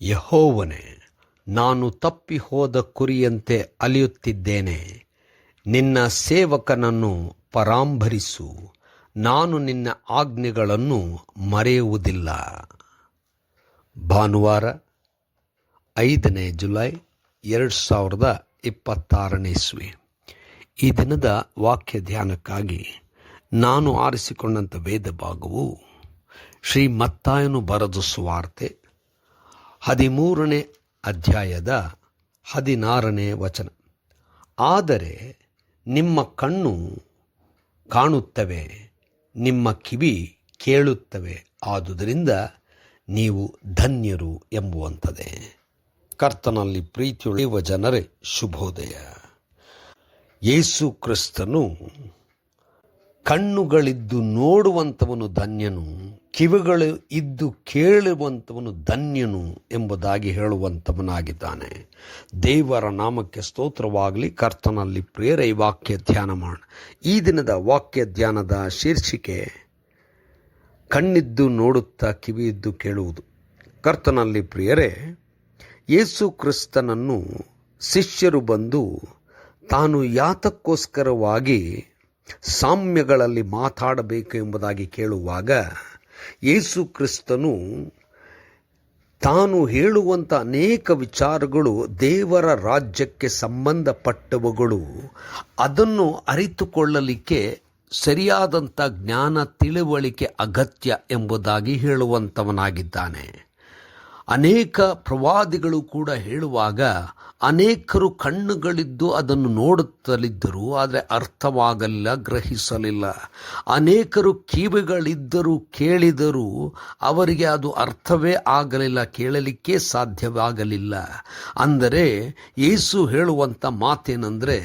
ಯೆಹೋವನೇ, ನಾನು ತಪ್ಪಿ ಹೋದ ಕುರಿಯಂತೆ ಅಲೆಯುತ್ತಿದ್ದೇನೆ. ನಿನ್ನ ಸೇವಕನನ್ನು ಪರಾಂಬರಿಸು. ನಾನು ನಿನ್ನ ಆಜ್ಞೆಗಳನ್ನು ಮರೆಯುವುದಿಲ್ಲ. ಭಾನುವಾರ 5ನೇ ಜುಲೈ 2026 ಇಸ್ವಿ. ಈ ದಿನದ ವಾಕ್ಯ ಧ್ಯಾನಕ್ಕಾಗಿ ನಾನು ಆರಿಸಿಕೊಂಡಂಥ ವೇದ ಭಾಗವು ಶ್ರೀ ಮತ್ತಾಯನು ಬರೆದ ಸುವಾರ್ತೆ 13ನೇ ಅಧ್ಯಾಯದ 16ನೇ ವಚನ. ಆದರೆ ನಿಮ್ಮ ಕಣ್ಣು ಕಾಣುತ್ತವೆ, ನಿಮ್ಮ ಕಿವಿ ಕೇಳುತ್ತವೆ, ಆದುದರಿಂದ ನೀವು ಧನ್ಯರು ಎಂಬುವಂಥದ್ದೇ. ಕರ್ತನಲ್ಲಿ ಪ್ರೀತಿಯುಳ್ಳ ಜನರೇ, ಶುಭೋದಯ. ಯೇಸು ಕ್ರಿಸ್ತನು ಕಣ್ಣುಗಳಿದ್ದು ನೋಡುವಂಥವನು ಧನ್ಯನು, ಕಿವಿಗಳು ಇದ್ದು ಕೇಳುವಂಥವನು ಧನ್ಯನು ಎಂಬುದಾಗಿ ಹೇಳುವಂಥವನಾಗಿದ್ದಾನೆ. ದೇವರ ನಾಮಕ್ಕೆ ಸ್ತೋತ್ರವಾಗಲಿ. ಕರ್ತನಲ್ಲಿ ಪ್ರಿಯರೇ, ಈ ವಾಕ್ಯ ಧ್ಯಾನ ಮಾಡೋಣ. ಈ ದಿನದ ವಾಕ್ಯ ಧ್ಯಾನದ ಶೀರ್ಷಿಕೆ ಕಣ್ಣಿದ್ದು ನೋಡುತ್ತಾ ಕಿವಿಯಿದ್ದು ಕೇಳುವುದು. ಕರ್ತನಲ್ಲಿ ಪ್ರಿಯರೇ, ಯೇಸು ಕ್ರಿಸ್ತನನ್ನು ಶಿಷ್ಯರು ಬಂದು ತಾನು ಯಾತಕ್ಕೋಸ್ಕರವಾಗಿ ಸಾಮ್ಯಗಳಲ್ಲಿ ಮಾತಾಡಬೇಕು ಎಂಬುದಾಗಿ ಕೇಳುವಾಗ, ಯೇಸು ಕ್ರಿಸ್ತನು ತಾನು ಹೇಳುವಂಥ ಅನೇಕ ವಿಚಾರಗಳು ದೇವರ ರಾಜ್ಯಕ್ಕೆ ಸಂಬಂಧಪಟ್ಟವುಗಳು. ಅದನ್ನು ಅರಿತುಕೊಳ್ಳಲಿಕ್ಕೆ ಸರಿಯಾದಂಥ ಜ್ಞಾನ ತಿಳುವಳಿಕೆ ಅಗತ್ಯ ಎಂಬುದಾಗಿ ಹೇಳುವಂಥವನಾಗಿದ್ದಾನೆ. ಅನೇಕ ಪ್ರವಾದಿಗಳು ಕೂಡ ಹೇಳುವಾಗ ಅನೇಕರು ಕಣ್ಣುಗಳಿದ್ದು ಅದನ್ನು ನೋಡುತ್ತಲಿದ್ದರು, ಆದರೆ ಅರ್ಥವಾಗಲಿಲ್ಲ, ಗ್ರಹಿಸಲಿಲ್ಲ. ಅನೇಕರು ಕಿವಿಗಳಿದ್ದರೂ ಕೇಳಿದರೂ ಅವರಿಗೆ ಅದು ಅರ್ಥವೇ ಆಗಲಿಲ್ಲ, ಕೇಳಲಿಕ್ಕೆ ಸಾಧ್ಯವಾಗಲಿಲ್ಲ. ಅಂದರೆ ಯೇಸು ಹೇಳುವಂಥ ಮಾತೇನೆಂದರೆ,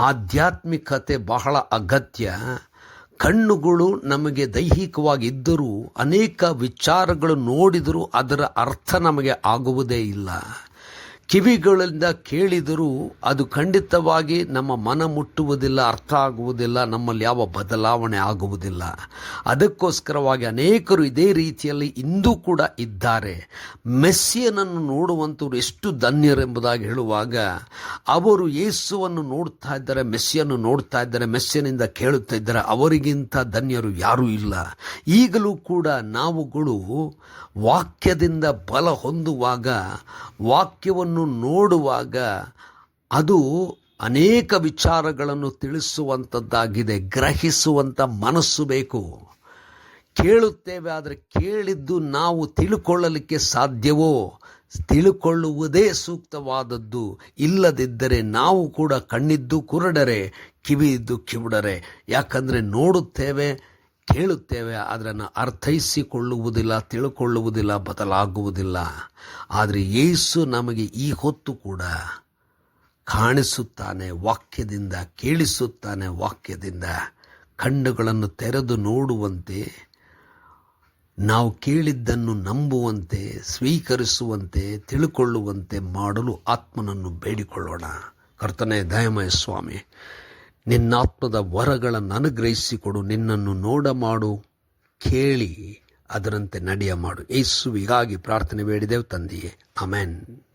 ಆಧ್ಯಾತ್ಮಿಕತೆ ಬಹಳ ಅಗತ್ಯ. ಕಣ್ಣುಗಳು ನಮಗೆ ದೈಹಿಕವಾಗಿ ಇದ್ದರೂ ಅನೇಕ ವಿಚಾರಗಳು ನೋಡಿದರೂ ಅದರ ಅರ್ಥ ನಮಗೆ ಆಗುವುದೇ ಇಲ್ಲ. ಕಿವಿಗಳಿಂದ ಕೇಳಿದರೂ ಅದು ಖಂಡಿತವಾಗಿ ನಮ್ಮ ಮನ ಮುಟ್ಟುವುದಿಲ್ಲ, ಅರ್ಥ ಆಗುವುದಿಲ್ಲ, ನಮ್ಮಲ್ಲಿ ಯಾವ ಬದಲಾವಣೆ ಆಗುವುದಿಲ್ಲ. ಅದಕ್ಕೋಸ್ಕರವಾಗಿ ಅನೇಕರು ಇದೇ ರೀತಿಯಲ್ಲಿ ಇಂದೂ ಕೂಡ ಇದ್ದಾರೆ. ಮೆಸ್ಸಿಯನನ್ನು ನೋಡುವಂಥವ್ರು ಎಷ್ಟು ಧನ್ಯರೆಂಬುದಾಗಿ ಹೇಳುವಾಗ, ಅವರು ಯೇಸುವನ್ನು ನೋಡ್ತಾ ಇದ್ದಾರೆ, ಮೆಸ್ಸಿಯನ್ನು ನೋಡ್ತಾ ಇದ್ದಾರೆ, ಮೆಸ್ಸಿಯನಿಂದ ಕೇಳುತ್ತಾ ಇದ್ದಾರೆ. ಅವರಿಗಿಂತ ಧನ್ಯರು ಯಾರೂ ಇಲ್ಲ. ಈಗಲೂ ಕೂಡ ನಾವುಗಳು ವಾಕ್ಯದಿಂದ ಬಲ ಹೊಂದುವಾಗ, ವಾಕ್ಯವನ್ನು ನೋಡುವಾಗ ಅದು ಅನೇಕ ವಿಚಾರಗಳನ್ನು ತಿಳಿಸುವಂಥದ್ದಾಗಿದೆ. ಗ್ರಹಿಸುವಂಥ ಮನಸ್ಸು ಬೇಕು. ಕೇಳುತ್ತೇವೆ, ಆದರೆ ಕೇಳಿದ್ದು ನಾವು ತಿಳುಕೊಳ್ಳಲಿಕ್ಕೆ ಸಾಧ್ಯವೋ? ತಿಳುಕೊಳ್ಳುವುದೇ ಸೂಕ್ತವಾದದ್ದು. ಇಲ್ಲದಿದ್ದರೆ ನಾವು ಕೂಡ ಕಣ್ಣಿದ್ದು ಕುರುಡರೆ, ಕಿವಿಯಿದ್ದು ಕಿವುಡರೆ. ಯಾಕಂದರೆ ನೋಡುತ್ತೇವೆ, ಕೇಳುತ್ತೇವೆ, ಅದನ್ನು ಅರ್ಥೈಸಿಕೊಳ್ಳುವುದಿಲ್ಲ, ತಿಳ್ಕೊಳ್ಳುವುದಿಲ್ಲ, ಬದಲಾಗುವುದಿಲ್ಲ. ಆದರೆ ಯೇಸು ನಮಗೆ ಈ ಹೊತ್ತು ಕೂಡ ಕಾಣಿಸುತ್ತಾನೆ, ವಾಕ್ಯದಿಂದ ಕೇಳಿಸುತ್ತಾನೆ. ವಾಕ್ಯದಿಂದ ಕಣ್ಣುಗಳನ್ನು ತೆರೆದು ನೋಡುವಂತೆ, ನಾವು ಕೇಳಿದ್ದನ್ನು ನಂಬುವಂತೆ, ಸ್ವೀಕರಿಸುವಂತೆ, ತಿಳ್ಕೊಳ್ಳುವಂತೆ ಮಾಡಲು ಆತ್ಮನನ್ನು ಬೇಡಿಕೊಳ್ಳೋಣ. ಕರ್ತನೇ, ದಯಮಯ ಸ್ವಾಮಿ, ನಿನ್ನಾತ್ಮದ ವರಗಳನ್ನು ಅನುಗ್ರಹಿಸಿಕೊಡು. ನಿನ್ನನ್ನು ನೋಡ ಮಾಡು, ಕೇಳಿ ಅದರಂತೆ ನಡೆಯ ಮಾಡು. ಯೇಸುವಿಗಾಗಿ ಪ್ರಾರ್ಥನೆ ಬೇಡಿದೆವು ತಂದೆಯೇ, ಆಮೆನ್.